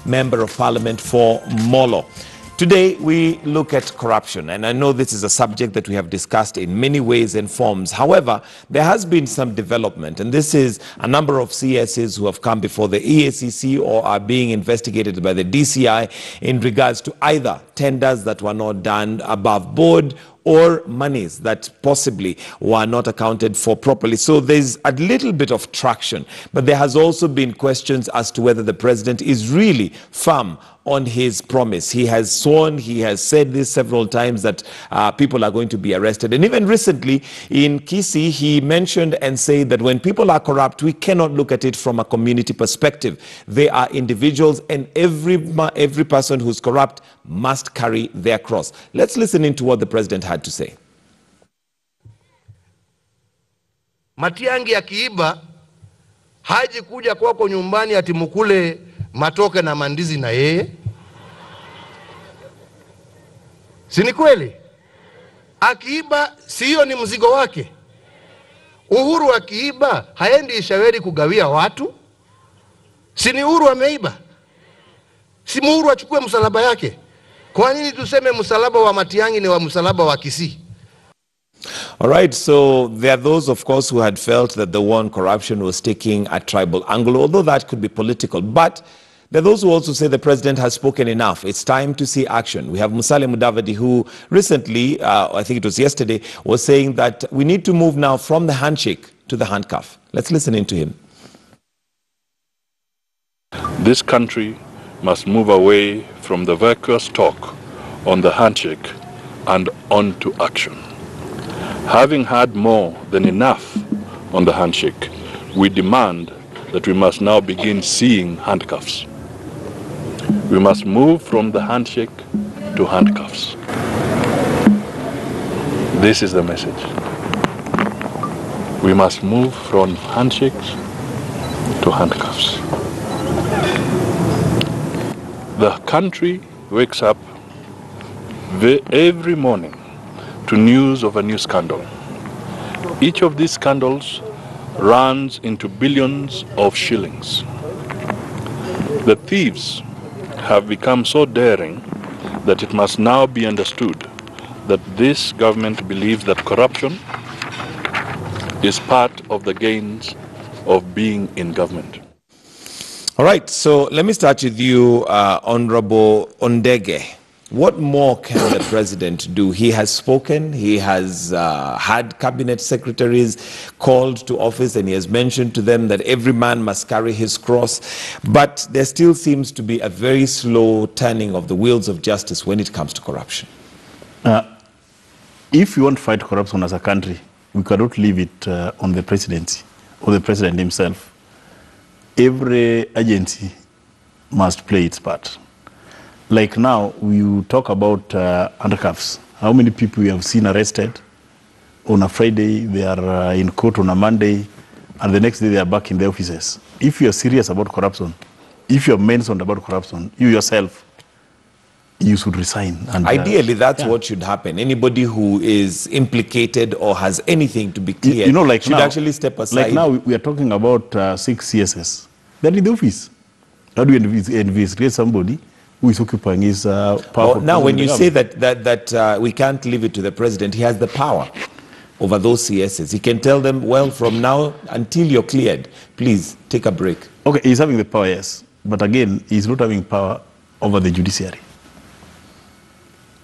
Member of Parliament for Molo. Today, we look at corruption, and I know this is a subject that we have discussed in many ways and forms. However, there has been some development, and this is a number of CSs who have come before the EACC or are being investigated by the DCI in regards to either tenders that were not done above board or monies that possibly were not accounted for properly. So there's a little bit of traction, but there has also been questions as to whether the president is really firm on his promise. He has sworn, he has said this several times that people are going to be arrested. And even recently in Kisii, he mentioned and said that when people are corrupt, we cannot look at it from a community perspective. They are individuals, and every person who's corrupt must carry their cross. Let's listen into what the president had to say. Matiangi akiiba haji kuja kwako nyumbani ati mukule matoke na mandizi na yeye. Si ni kweli? Akiiba siyo ni mzigo wake. Uhuru akiiba haendi Ishaweri kugawia watu. Si ni Uhuru ameiba? Si Uhuru achukue msalaba yake? Kwa nini tuseme msalaba wa Matiangi ni wa msalaba wa Kisii? All right, so there are those, of course, who had felt that the war on corruption was taking a tribal angle, although that could be political. But there are those who also say the president has spoken enough. It's time to see action. We have Musalia Mudavadi, who recently, I think it was yesterday, was saying that we need to move now from the handshake to the handcuff. Let's listen into him. This country must move away from the vacuous talk on the handshake and on to action. Having had more than enough on the handshake, we demand that we must now begin seeing handcuffs. We must move from the handshake to handcuffs. This is the message. We must move from handshakes to handcuffs. The country wakes up every morning to news of a new scandal. Each of these scandals runs into billions of shillings. The thieves have become so daring that it must now be understood that this government believes that corruption is part of the gains of being in government. All right, so let me start with you, Honorable Ondege. What more can the president do? He has spoken, he has had cabinet secretaries called to office, and he has mentioned to them that every man must carry his cross. But there still seems to be a very slow turning of the wheels of justice when it comes to corruption. If you want to fight corruption as a country, we cannot leave it on the presidency or the president himself. Every agency must play its part. Like now, you talk about handcuffs. How many people we have seen arrested on a Friday, they are in court on a Monday, and the next day they are back in the offices. If you are serious about corruption, if you are mentioned about corruption, you yourself, you should resign. And, ideally, that's what should happen. Anybody who is implicated or has anything to be cleared like should actually step aside. Like now, we are talking about 6 CSS. They're in the office. How do you investigate somebody who is occupying his power? Now, when you say that we can't leave it to the president, he has the power over those CSs. He can tell them, well, from now until you're cleared, please take a break. Okay, he's having the power, yes. But again, he's not having power over the judiciary.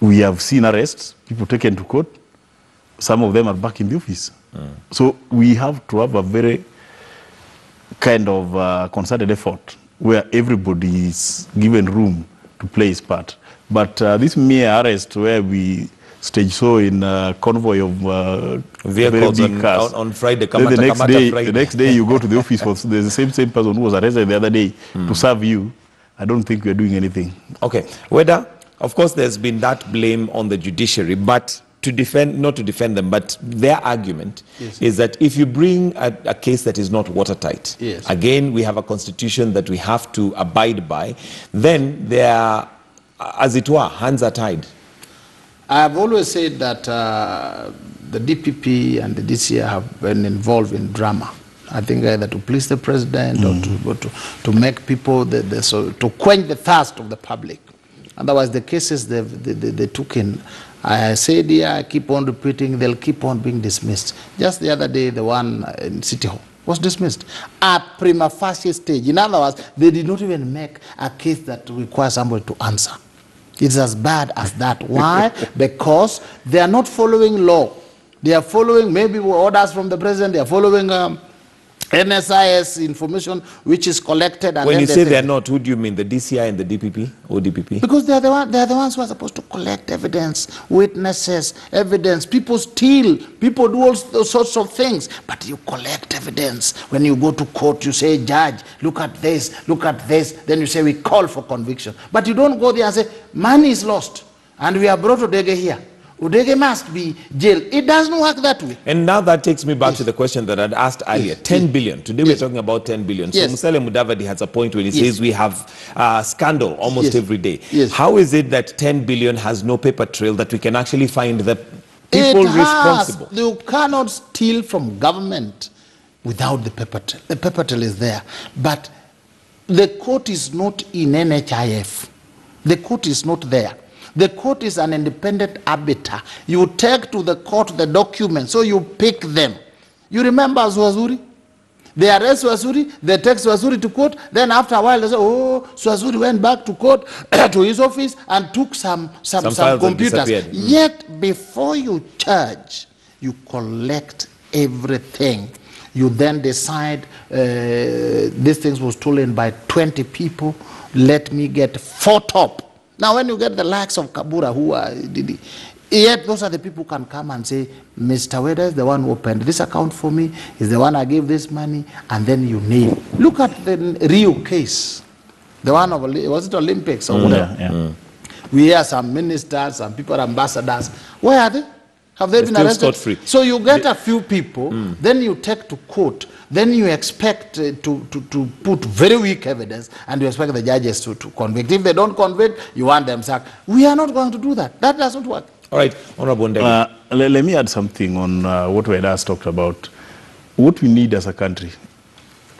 We have seen arrests, people taken to court. Some of them are back in the office. So we have to have a very kind of concerted effort where everybody is given room to play his part. But this mere arrest where we stage show in a convoy of vehicles on Friday, the next day you go to the office for the same person who was arrested the other day to serve you. I don't think we're doing anything. Okay. Whether, of course, there's been that blame on the judiciary, but to defend, not to defend them, but their argument is that if you bring a case that is not watertight, again, we have a constitution that we have to abide by, then they are, as it were, hands are tied. I have always said that the DPP and the DCI have been involved in drama. I think either to please the president or to make people, so to quench the thirst of the public. Otherwise, the cases they took in, I said here, I keep on repeating, they'll keep on being dismissed. Just the other day, the one in City Hall was dismissed at prima facie stage. In other words, they did not even make a case that requires somebody to answer. It's as bad as that. Why? Because they are not following law. They are following maybe orders from the president. They are following NSIS information which is collected. And when you say they are not, who do you mean? The DCI and the DPP or DPP? Because they are the ones who are supposed to collect evidence, witnesses, evidence. People steal, people do all sorts of things, but you collect evidence. When you go to court, you say, judge, look at this, then you say, we call for conviction. But you don't go there and say, money is lost, and we have brought Udege here. Udege must be jailed. It doesn't work that way. And now that takes me back to the question that I'd asked earlier. 10 billion. Today we're talking about 10 billion. So Musale Mudavadi has a point when he says we have scandal almost every day. How is it that 10 billion has no paper trail that we can actually find the people responsible? You cannot steal from government without the paper trail. The paper trail is there. But the court is not in NHIF. The court is not there. The court is an independent arbiter. You take to the court the documents, so you pick them. You remember Swazuri? They arrest Swazuri, they take Swazuri to court, then after a while they say, oh, Swazuri went back to court, to his office, and took some computers. Yet, before you charge, you collect everything. You then decide, this thing was stolen by 20 people, let me get 4 top. Now, when you get the likes of Kabura, who are, yet those are the people who can come and say, Mr. Weda is the one who opened this account for me, is the one I gave this money, and then you nail. Look at the Rio case, the one of, was it Olympics or whatever? We hear some ministers, some people, ambassadors. Where are they? Have they been arrested? Free. So you get a few people, then you take to court, then you expect to put very weak evidence, and you expect the judges to convict. If they don't convict, you want them sacked. We are not going to do that. That doesn't work. All right, Honorable Ndege. Let me add something on what we had asked talked about. What we need as a country,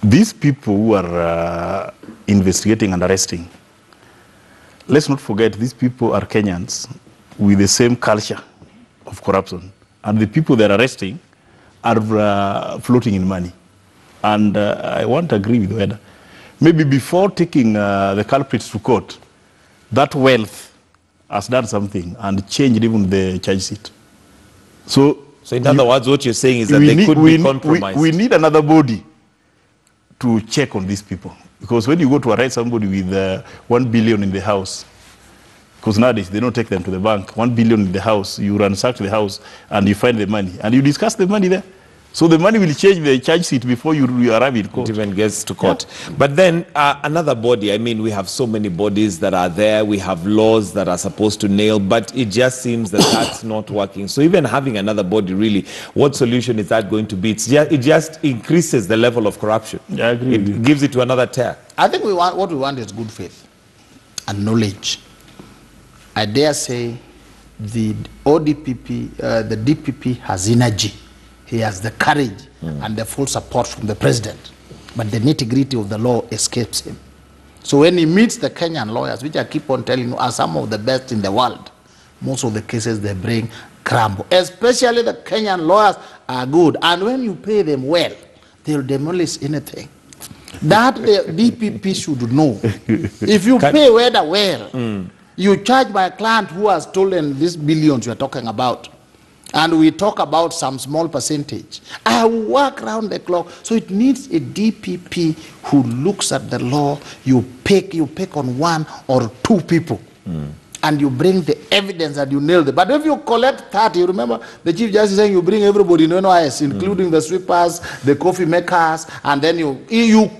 these people who are investigating and arresting, let's not forget these people are Kenyans with the same culture of corruption, and the people they're arresting are floating in money. And I want to agree with Weda. Maybe before taking the culprits to court, that wealth has done something and changed even the charge sheet. So in other words, what you're saying is that they could be compromised. We need another body to check on these people. Because when you go to arrest somebody with 1 billion in the house, because nowadays they don't take them to the bank, 1 billion in the house, you ransack the house and you find the money and you discuss the money there. So the money will change the charge sheet before you arrive in court. It even gets to court. Yeah. But then another body, I mean, we have so many bodies that are there. We have laws that are supposed to nail, but it just seems that that's not working. So even having another body, really, what solution is that going to be? It just increases the level of corruption. Yeah, I agree. It gives it to another tier. I think what we want is good faith and knowledge. I dare say the ODPP, the DPP has energy. He has the courage and the full support from the president. But the nitty-gritty of the law escapes him. So when he meets the Kenyan lawyers, which I keep on telling you are some of the best in the world, most of the cases they bring crumble. Especially the Kenyan lawyers are good. And when you pay them well, they'll demolish anything. That the DPP should know. If you pay Weda well, you charge my client who has stolen these billions you're talking about, and we talk about some small percentage. I work around the clock. So it needs a DPP who looks at the law. You pick on 1 or 2 people, and you bring the evidence and you nail it. But if you collect 30, you remember the Chief Justice saying you bring everybody in NOIS, including the sweepers, the coffee makers, and then you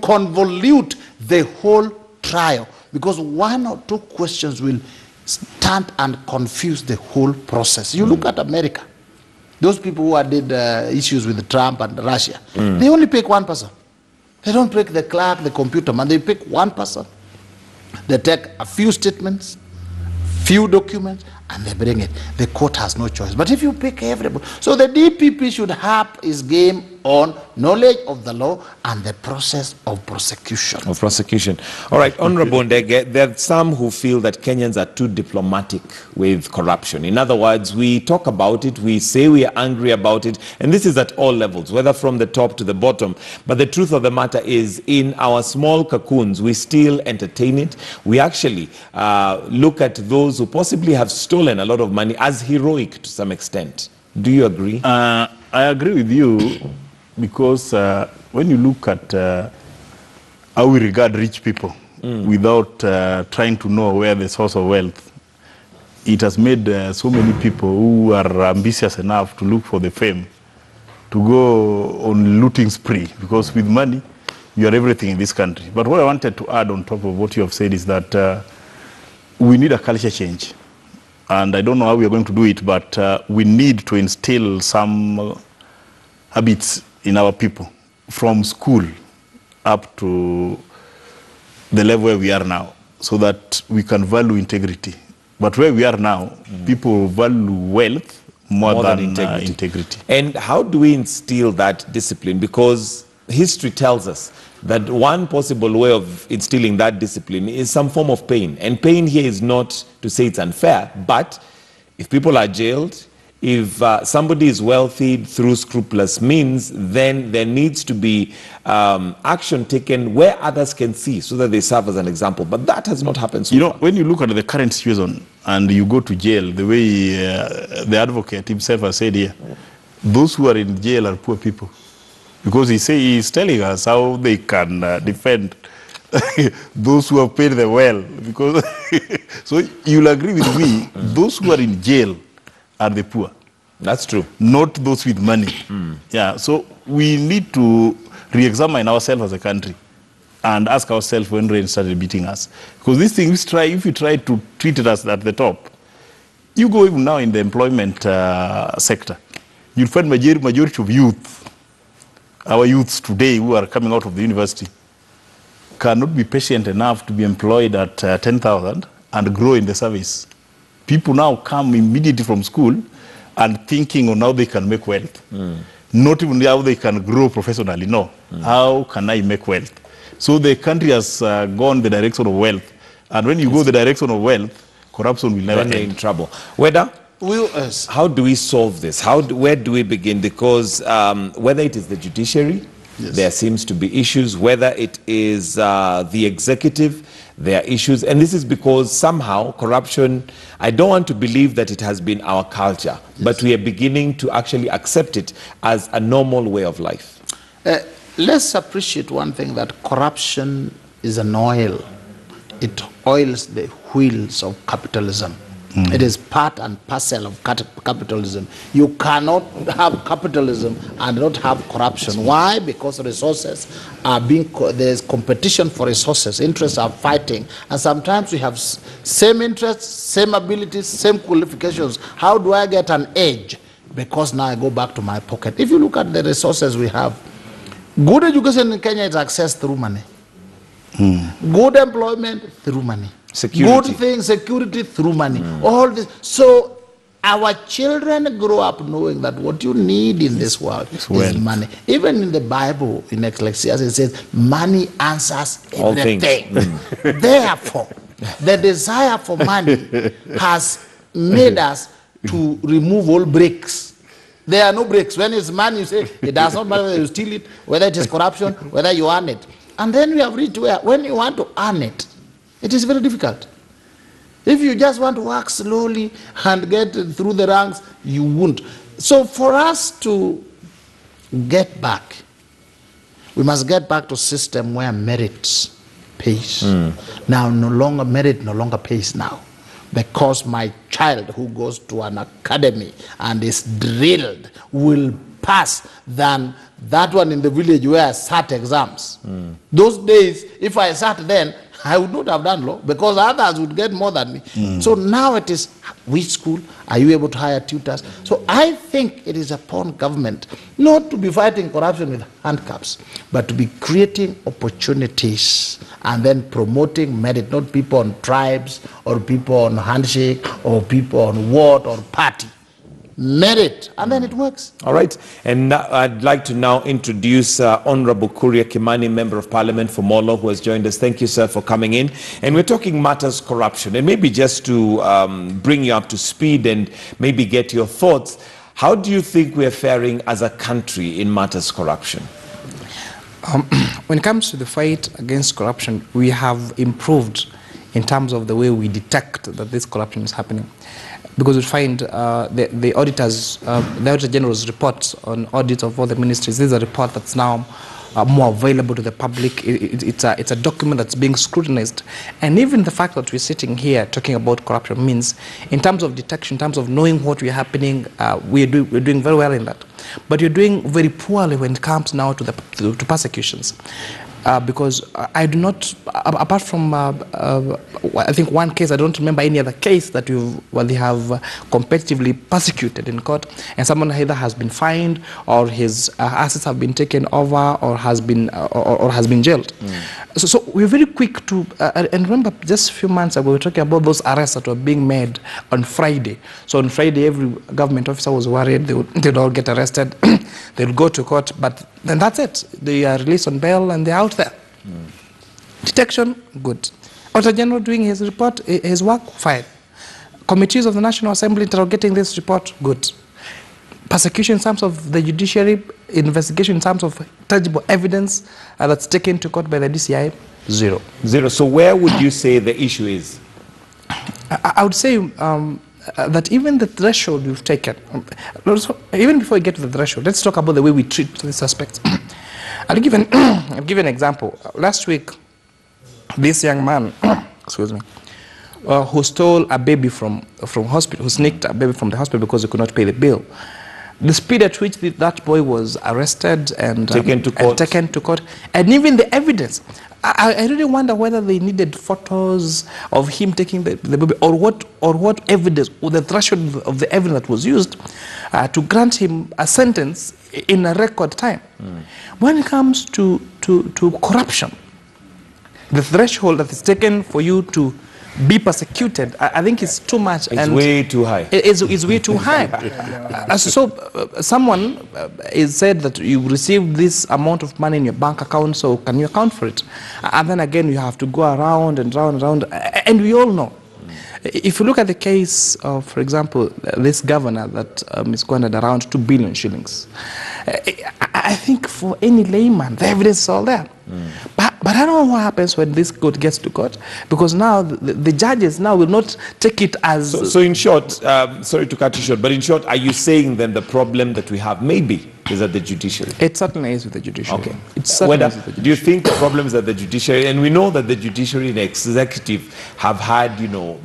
convolute the whole trial. Because 1 or 2 questions will stand and confuse the whole process. You look at America. Those people who did issues with Trump and Russia, they only pick 1 person. They don't pick the clerk, the computer man. They pick 1 person. They take a few statements, few documents, and they bring it. The court has no choice. But if you pick everybody, so the DPP should have his game on knowledge of the law and the process of prosecution. All right, Honorable Ndege, there are some who feel that Kenyans are too diplomatic with corruption. In other words, we talk about it, we say we are angry about it, and this is at all levels, whether from the top to the bottom. But the truth of the matter is, in our small cocoons, we still entertain it. We actually look at those who possibly have stolen a lot of money as heroic to some extent. Do you agree? I agree with you, because when you look at how we regard rich people without trying to know where the source of wealth, it has made so many people who are ambitious enough to look for the fame to go on looting spree, because with money, you are everything in this country. But what I wanted to add on top of what you have said is that we need a culture change. And I don't know how we are going to do it, but we need to instill some habits in our people from school up to the level where we are now, so that we can value integrity. But where we are now, people value wealth more than integrity. And how do we instill that discipline? Because history tells us that one possible way of instilling that discipline is some form of pain. And pain here is not to say it's unfair, but if people are jailed, if somebody is wealthy through scrupulous means, then there needs to be action taken where others can see, so that they serve as an example. But that has not happened so far. When you look at the current situation and you go to jail, the way the advocate himself has said here, those who are in jail are poor people. Because he's telling us how they can defend those who have paid them well. Because so you'll agree with me, those who are in jail are the poor. That's true. Not those with money. Yeah. So we need to re-examine ourselves as a country and ask ourselves when rain started beating us. Because these things, if you try to treat it as at the top, you go even now in the employment sector, you'll find majority of youth, our youths today who are coming out of the university, cannot be patient enough to be employed at 10,000 and grow in the service. People now come immediately from school and thinking on how they can make wealth. Not even how they can grow professionally, no. How can I make wealth? So the country has gone the direction of wealth. And when you go the direction of wealth, corruption will never end. In trouble. Whether how do we solve this? Where do we begin? Because whether it is the judiciary, there seems to be issues. Whether it is the executive, there are issues. And this is because somehow corruption, I don't want to believe that it has been our culture, but we are beginning to actually accept it as a normal way of life. Let's appreciate one thing, that corruption is an oil. It oils the wheels of capitalism. It is part and parcel of capitalism. You cannot have capitalism and not have corruption. Why? Because resources are there's competition for resources. Interests are fighting. And sometimes we have same interests, same abilities, same qualifications. How do I get an edge? Because now I go back to my pocket. If you look at the resources we have, good education in Kenya is accessed through money. Good employment through money. Security. Good things, security through money. All this. So our children grow up knowing that what you need in this world is money. Even in the Bible, in Ecclesiastes, it says, money answers everything. Therefore, the desire for money has made us to remove all breaks. There are no breaks. When it's money, you say, it does not matter whether you steal it, whether it is corruption, whether you earn it. And then we have reached where, when you want to earn it, it is very difficult. If you just want to work slowly and get through the ranks, you won't. So for us to get back, we must get back to a system where merit pays. Now, merit no longer pays now. Because my child who goes to an academy and is drilled will pass than that one in the village where I sat exams. Those days, if I sat then, I would not have done law because others would get more than me. So now it is, which school? Are you able to hire tutors? So I think it is upon government not to be fighting corruption with handcuffs, but to be creating opportunities and then promoting merit, not people on tribes or people on handshake or people on ward or party. merit, and then it works. All right. And I'd like to now introduce Honorable Kuria Kimani, Member of Parliament for Molo, who has joined us. Thank you, sir, for coming in. And we're talking matters corruption. And maybe just to bring you up to speed and maybe get your thoughts, how do you think we're faring as a country in matters corruption? When it comes to the fight against corruption, we have improved in terms of the way we detect that this corruption is happening. Because we find the auditors, the Auditor General's report on audit of all the ministries, this is a report that's now more available to the public. It's a document that's being scrutinized. And even the fact that we're sitting here talking about corruption means, in terms of detection, in terms of knowing what is happening, we're doing very well in that. But you're doing very poorly when it comes now to persecutions. Because I do not, apart from I think one case, I don't remember any other case that they have competitively persecuted in court, and someone either has been fined or his assets have been taken over or has been jailed. So we're very quick to, and remember just a few months ago we were talking about those arrests that were being made on Friday. So on Friday every government officer was worried they'd all get arrested, they'll go to court, but then that's it. They are released on bail and they're out there. Detection, good. Auditor General doing his report, his work, fine. Committees of the National Assembly interrogating this report, good. Persecution in terms of the judiciary, investigation in terms of tangible evidence that's taken to court by the DCI, zero. Zero. So where would you say the issue is? I would say that even the threshold you've taken, even before we get to the threshold, let's talk about the way we treat this aspect. I'll give an example. Last week, this young man, excuse me, who stole a baby from hospital, who sneaked a baby from the hospital because he could not pay the bill. The speed at which that boy was arrested and taken to court, and even the evidence. I really wonder whether they needed photos of him taking the baby, or what evidence, or the threshold of the evidence that was used to grant him a sentence in a record time. When it comes to corruption, the threshold that is taken for you to be persecuted, I think it's too much. It's way too high. It's way too high. So someone is said that you received this amount of money in your bank account, so can you account for it? And then again, you have to go around and round and round. And we all know. If you look at the case of, for example, this governor that is squandered around 2 billion shillings, I think for any layman, the evidence is all there. But I don't know what happens when this court gets to court, because now the judges now will not take it as... So in short, sorry to cut you short, but in short, are you saying then the problem that we have maybe is at the judiciary? It certainly is with the judiciary. Okay. It certainly is with the judiciary. Do you think the problem is at the judiciary? And we know that the judiciary and executive have had,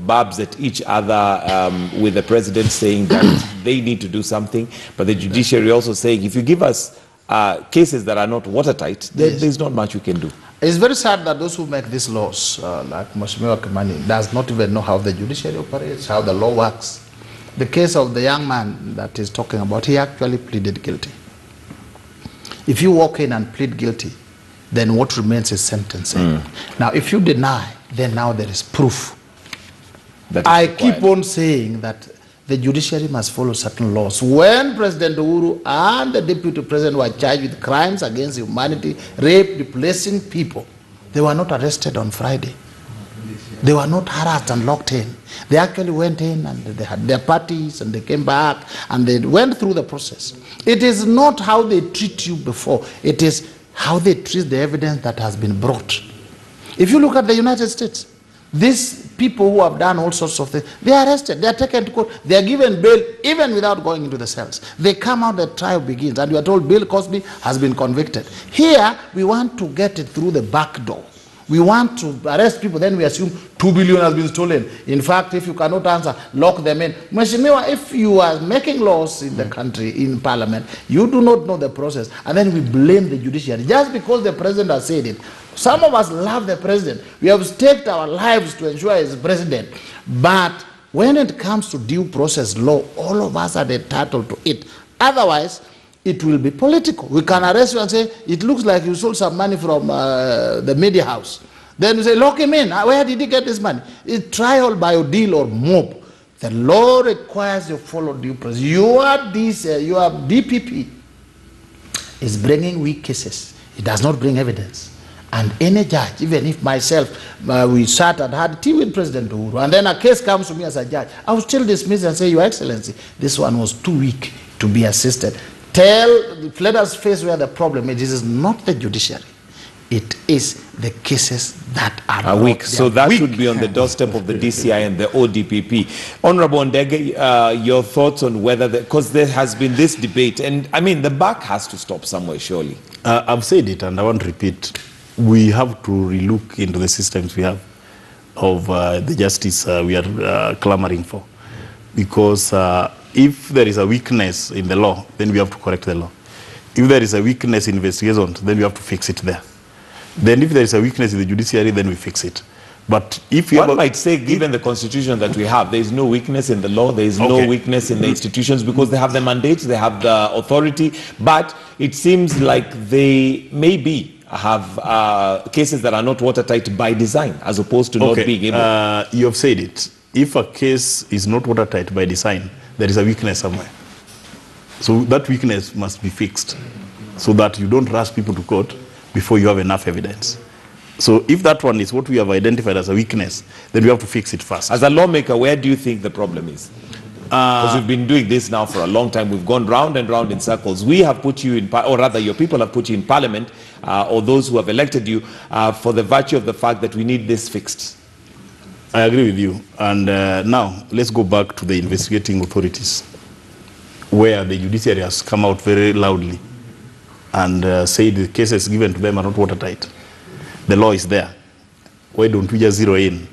barbs at each other with the president saying that they need to do something, but the judiciary also saying, if you give us cases that are not watertight, there's not much we can do. It's very sad that those who make these laws, like Mheshimiwa Kimani, does not even know how the judiciary operates, how the law works. The case of the young man that he's talking about, he actually pleaded guilty. If you walk in and plead guilty, then what remains is sentencing. Now, if you deny, then now there is proof. I keep on saying that the judiciary must follow certain laws. When President Uhuru and the Deputy President were charged with crimes against humanity, rape, displacing people, they were not arrested on Friday. They were not harassed and locked in. They actually went in and they had their parties and they came back and they went through the process. It is not how they treat you before. It is how they treat the evidence that has been brought. If you look at the United States, these people who have done all sorts of things, they are arrested, they are taken to court, they are given bail even without going into the cells. They come out, the trial begins, and you are told Bill Cosby has been convicted. Here, we want to get it through the back door. We want to arrest people, then we assume 2 billion has been stolen. In fact, if you cannot answer, lock them in. Mheshimiwa, if you are making laws in the country, in parliament, you do not know the process, and then we blame the judiciary. Just because the president has said it. Some of us love the president. We have staked our lives to ensure he is president. But when it comes to due process law, all of us are entitled to it. Otherwise, it will be political. We can arrest you and say, it looks like you stole some money from the media house. Then we say, lock him in. Where did he get this money? It's trial by ordeal or mob. The law requires you follow due process. Your DPP is bringing weak cases. It does not bring evidence. And any judge, even if myself, we sat and had tea with President Uhuru, and then a case comes to me as a judge, I will still dismiss and say, Your Excellency, this one was too weak to be assisted. Let us face where the problem is. This is not the judiciary. It is the cases that are weak. So that should be on the doorstep of the DCI and the ODPP. Honorable Ndege, your thoughts on whether, because there has been this debate, and I mean, the buck has to stop somewhere, surely. I've said it, and I want to repeat. We have to relook into the systems we have of the justice we are clamoring for. Because if there is a weakness in the law, then we have to correct the law. If there is a weakness in investigations, then we have to fix it there. Then if there is a weakness in the judiciary, then we fix it. But if you One might say, given the constitution that we have, there is no weakness in the law, there is no weakness in the institutions, because they have the mandates, they have the authority, but it seems like they maybe have cases that are not watertight by design, as opposed to not being able. You have said it. If a case is not watertight by design, there is a weakness somewhere. So that weakness must be fixed, so that you don't rush people to court before you have enough evidence. So if that one is what we have identified as a weakness, then we have to fix it first. As a lawmaker, where do you think the problem is? Because we've been doing this now for a long time. We've gone round and round in circles. We have put you in, or rather your people have put you in parliament, or those who have elected you, for the virtue of the fact that we need this fixed. I agree with you. And now let's go back to the investigating authorities, where the judiciary has come out very loudly and said the cases given to them are not watertight. The law is there. Why don't we just zero in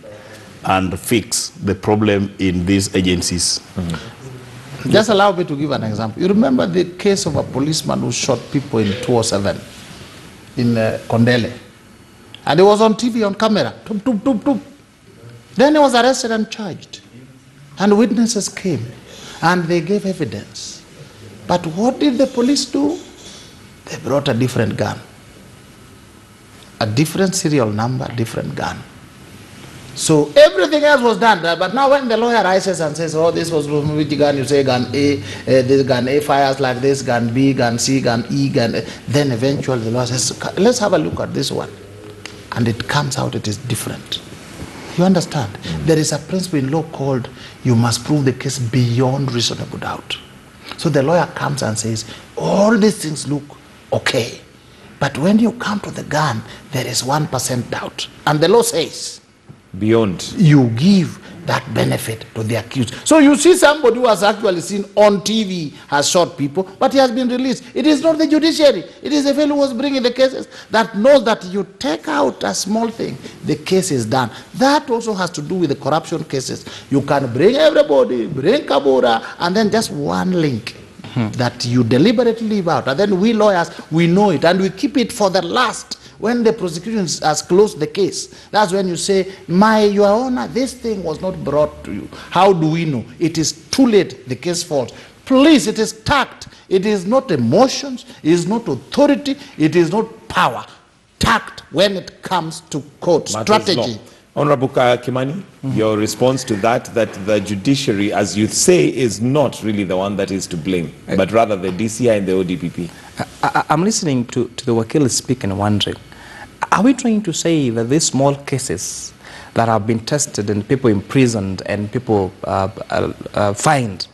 and fix the problem in these agencies? Just allow me to give an example. You remember the case of a policeman who shot people in 2007 in Kondele? And he was on TV, on camera. Toop, toop, toop, toop. Then he was arrested and charged. And witnesses came. And they gave evidence. But what did the police do? They brought a different gun. A different serial number, different gun. So everything else was done. But now when the lawyer rises and says, oh, this was from which gun, you say gun A, this gun A fires like this, gun B, gun C, gun E, gun A. Then eventually the lawyer says, let's have a look at this one. And it comes out it is different. You understand? There is a principle in law called you must prove the case beyond reasonable doubt. So the lawyer comes and says, all these things look okay. But when you come to the gun, there is 1% doubt. And the law says, beyond. You give that benefit to the accused. So you see somebody who has actually seen on TV has shot people, but he has been released. It is not the judiciary. It is the fellow who was bringing the cases that knows that you take out a small thing, the case is done. That also has to do with the corruption cases. You can bring everybody, bring Kabura, and then just one link that you deliberately leave out. And then we lawyers, we know it, and we keep it for the last. When the prosecution has closed the case, that's when you say, Your Honor, this thing was not brought to you. How do we know? It is too late, the case falls. Please, it is tact. It is not emotions, it is not authority, it is not power. Tact when it comes to court strategy. Honorable Kimani, your response to that the judiciary, as you say, is not really the one that is to blame, but rather the DCI and the ODPP. I'm listening to the Wakil speak and wondering, are we trying to say that these small cases that have been tested and people imprisoned and people fined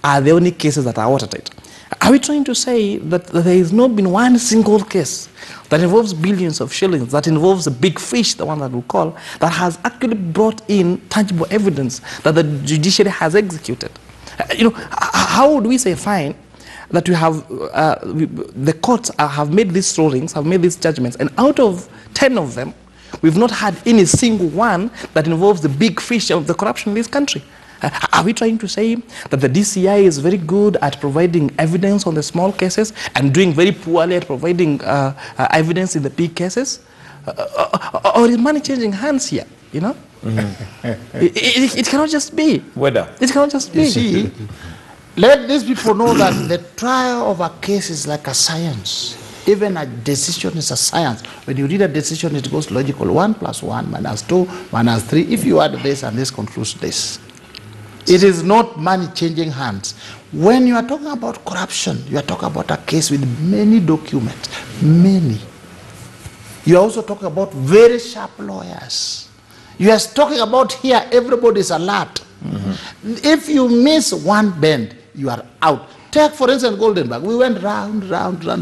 are the only cases that are watertight? Are we trying to say that there has not been one single case that involves billions of shillings, that involves a big fish, the one that we call, that has actually brought in tangible evidence that the judiciary has executed? How would we say fine that we have, the courts have made these rulings, have made these judgments, and out of 10 of them, we've not had any single one that involves the big fish of the corruption in this country? Are we trying to say that the DCI is very good at providing evidence on the small cases and doing very poorly at providing evidence in the big cases? Or is money changing hands here, It cannot just be. Whether. It cannot just be. You see, let these people know that the trial of a case is like a science. Even a decision is a science. When you read a decision, it goes logical. 1 + 1 - 2 - 3. If you add this and this concludes this. It is not money changing hands. When you are talking about corruption, you are talking about a case with many documents, many. You are also talking about very sharp lawyers. You are talking about here, everybody is alert. If you miss one bend, you are out. Take, for instance, Goldenberg. We went round.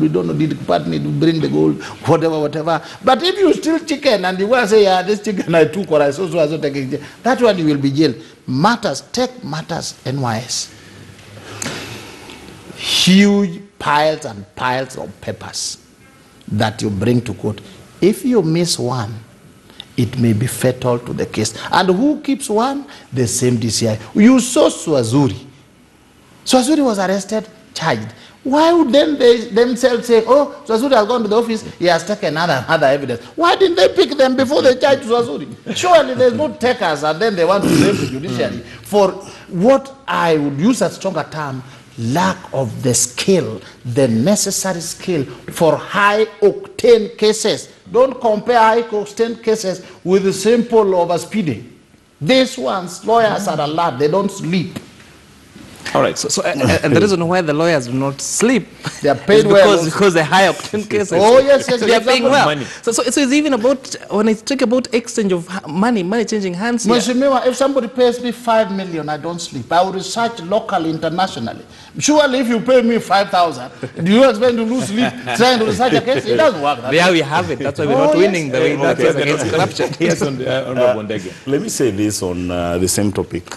We don't know, did the partner to bring the gold, whatever. But if you steal chicken and you want to say, yeah, this chicken I took or I so taking, that one you will be jailed. Matters, take matters, NYS. Huge piles and piles of papers that you bring to court. If you miss one, it may be fatal to the case. And who keeps one? The same DCI. You saw Swazuri. Swazuri was arrested, charged. Why would then they themselves say, oh, Swazuri has gone to the office, he has taken other evidence? Why didn't they pick them before they charged Swazuri? Surely there's no takers and then they want to blame the judiciary for what I would use a stronger term, lack of the skill, the necessary skill for high-octane cases. Don't compare high-octane cases with the simple overspeeding. These ones, lawyers are alert, they don't sleep. All right. And the reason why the lawyers do not sleep they are paid is because they're high octane cases. Oh yes, they are paying well. Money. So it's even about, when I talk about exchange of money changing hands here. Mheshimiwa, if somebody pays me 5 million, I don't sleep. I will research locally, internationally. Surely if you pay me 5,000, do you expect to lose sleep trying to research a case? It doesn't work. There we have it. That's why we're not winning the way that is against corruption. Yes, Honorable Ndege. Let me say this on the same topic.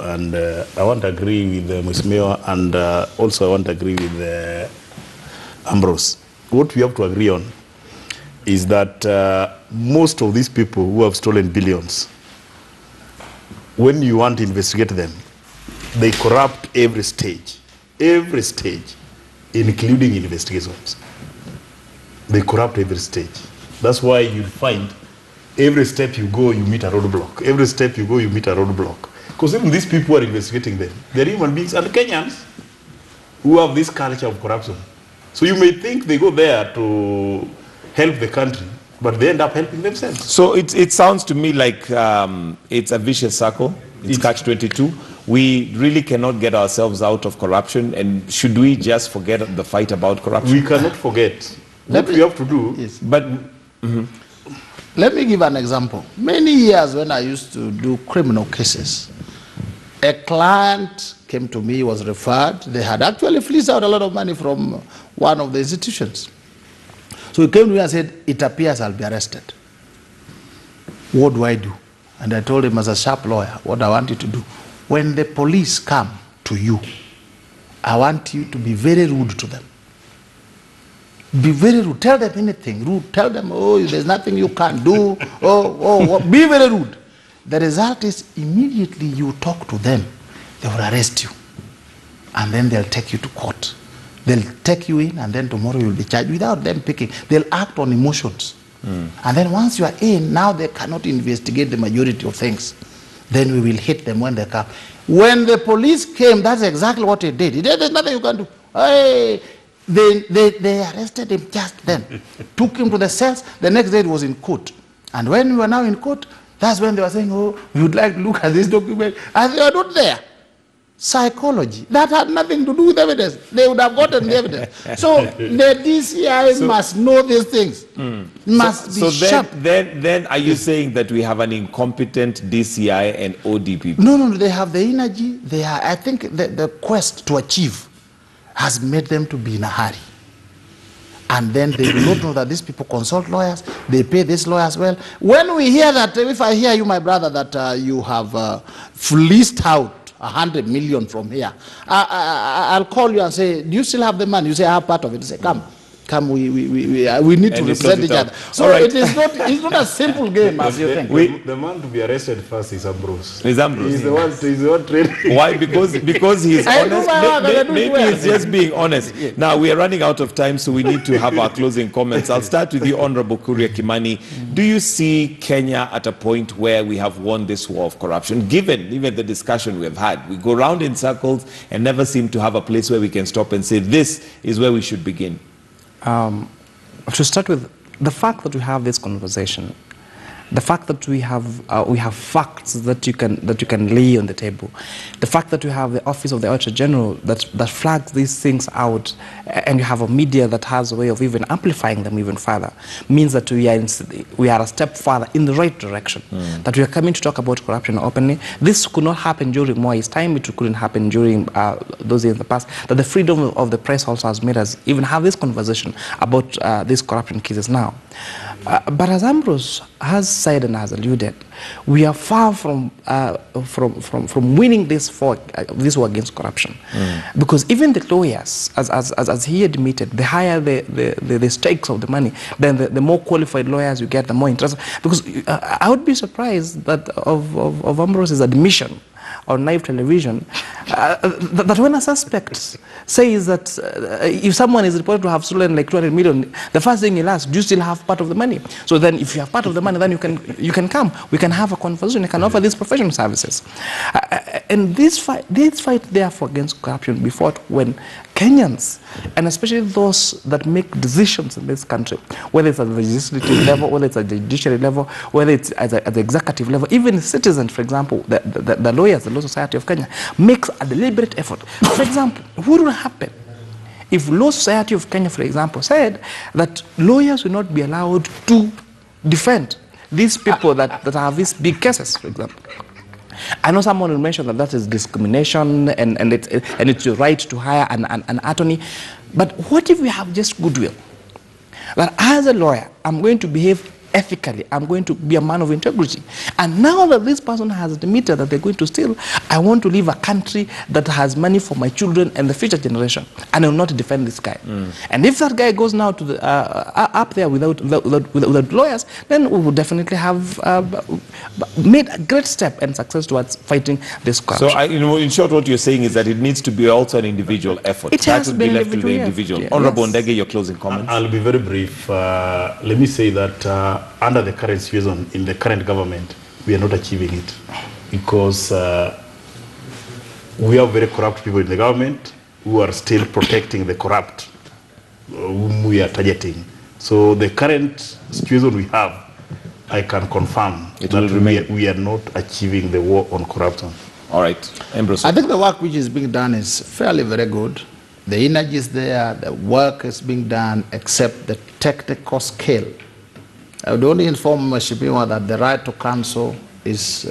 And I want to agree with Mheshimiwa, and also I want to agree with Ambrose. What we have to agree on is that most of these people who have stolen billions, when you want to investigate them, they corrupt every stage, including investigations. They corrupt every stage. That's why you find every step you go, you meet a roadblock. Every step you go, you meet a roadblock. Because even these people who are investigating them, they're human beings and Kenyans who have this culture of corruption. So you may think they go there to help the country, but they end up helping themselves. So it sounds to me like it's a vicious circle. It's catch-22. We really cannot get ourselves out of corruption, and should we just forget the fight about corruption? We cannot forget. What we have to do. Yes. But let me give an example. Many years when I used to do criminal cases, a client came to me, was referred. They had actually fleeced out a lot of money from one of the institutions. So he came to me and said, it appears I'll be arrested. What do I do? And I told him, as a sharp lawyer, what I want you to do. When the police come to you, I want you to be very rude to them. Be very rude. Tell them anything rude. Tell them, oh, there's nothing you can do. Be very rude. The result is immediately you talk to them, they will arrest you. And then they'll take you to court. They'll take you in, and then tomorrow you'll be charged without them picking. They'll act on emotions. And then once you are in, now they cannot investigate the majority of things. Then we will hit them when they come. When the police came, that's exactly what he did. He said, there's nothing you can do. Hey, they arrested him just then. Took him to the cells. The next day he was in court. And when we were now in court, that's when they were saying, oh, we would like to look at this document. And they were not there. Psychology. That had nothing to do with evidence. They would have gotten the evidence. So the DCI must know these things. Must be sharp. Then are you saying that we have an incompetent DCI and ODPP? No, they have the energy. I think the quest to achieve has made them to be in a hurry. And then they do not know that these people consult lawyers, they pay these lawyers well. When we hear that, if I hear you, my brother, that you have fleeced out 100 million from here, I'll call you and say, do you still have the money? You say, I have part of it. You say, come, we need to represent each other. So right. It's not a simple game as you think. The man to be arrested first is Ambrose. Is Ambrose. He's the one training. Why? Because he's honest. Maybe he's just being honest. Now we are running out of time, so we need to have our closing comments. I'll start with you, Honorable Kuria Kimani. Do you see Kenya at a point where we have won this war of corruption? Given even the discussion we've had, we go round in circles and never seem to have a place where we can stop and say this is where we should begin. To start with, the fact that we have this conversation The fact that we have facts that you can lay on the table, the fact that you have the Office of the Auditor General that flags these things out, and you have a media that has a way of even amplifying them even further, means that we are a step further in the right direction. That we are coming to talk about corruption openly. This could not happen during Moi's time. It couldn't happen during those years in the past. That the freedom of the press also has made us even have this conversation about these corruption cases now. But as Ambrose has said and has alluded, we are far from winning this war against corruption, because even the lawyers, as he admitted, the higher the stakes of the money, then the more qualified lawyers you get, the more interested. Because I would be surprised that of Ambrose's admission on live television that when a suspect says that if someone is reported to have stolen like 200 million, the first thing he'll ask, do you still have part of the money? So then if you have part of the money, then you can come. We can have a conversation. You can offer these professional services. And this fight therefore against corruption be fought when Kenyans, and especially those that make decisions in this country, whether it's at the legislative level, whether it's at the judiciary level, whether it's at the executive level, even citizens, for example, the lawyers, the Law Society of Kenya, makes a deliberate effort. For example, what would happen if Law Society of Kenya, for example, said that lawyers will not be allowed to defend these people that have these big cases, for example? I know someone will mention that is discrimination and it's your right to hire an attorney. But what if we have just goodwill? That as a lawyer, I'm going to behave ethically, I'm going to be a man of integrity. And now that this person has admitted that they're going to steal, I want to leave a country that has money for my children and the future generation, and I will not defend this guy. And if that guy goes now to the, up there without lawyers, then we would definitely have made a great step and success towards fighting this corruption. So, in short, what you're saying is that it needs to be also an individual effort. It has that would been be left to the individual. Yes. Honorable Ndege, your closing comments. I'll be very brief. Let me say that under the current situation in the current government, we are not achieving it because we have very corrupt people in the government who are still protecting the corrupt whom we are targeting. So the current situation we have, I can confirm that we are not achieving the war on corruption. All right, Ambrose. I think the work which is being done is fairly very good. The energy is there, the work is being done, except the technical scale. I would only inform Mheshimiwa that the right to counsel is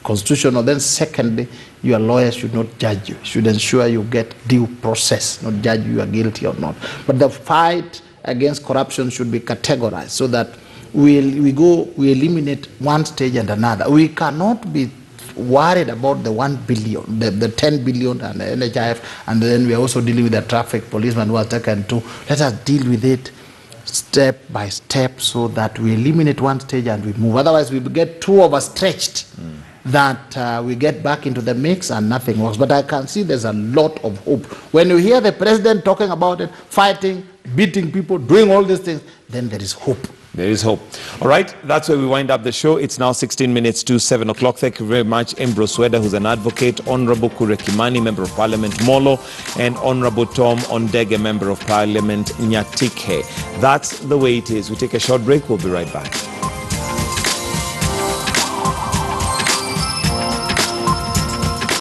constitutional. Then secondly, your lawyer should not judge you, should ensure you get due process, not judge you are guilty or not. But the fight against corruption should be categorized so that we eliminate one stage and another. We cannot be worried about the 1 billion, the 10 billion and the NHIF, and then we are also dealing with the traffic policemen who are taken to. Let us deal with it step by step so that we eliminate one stage and we move. Otherwise, we get too overstretched that we get back into the mix and nothing works. But I can see there's a lot of hope. When you hear the president talking about it, fighting, beating people, doing all these things, then there is hope. There is hope. All right, that's where we wind up the show. It's now 16 minutes to 7 o'clock. Thank you very much, Ambrose Weda, who's an advocate, Honorable Kure Kimani, Member of Parliament, Molo, and Honorable Tom Ondege, Member of Parliament, Nyatikhe. That's the way it is. We take a short break. We'll be right back.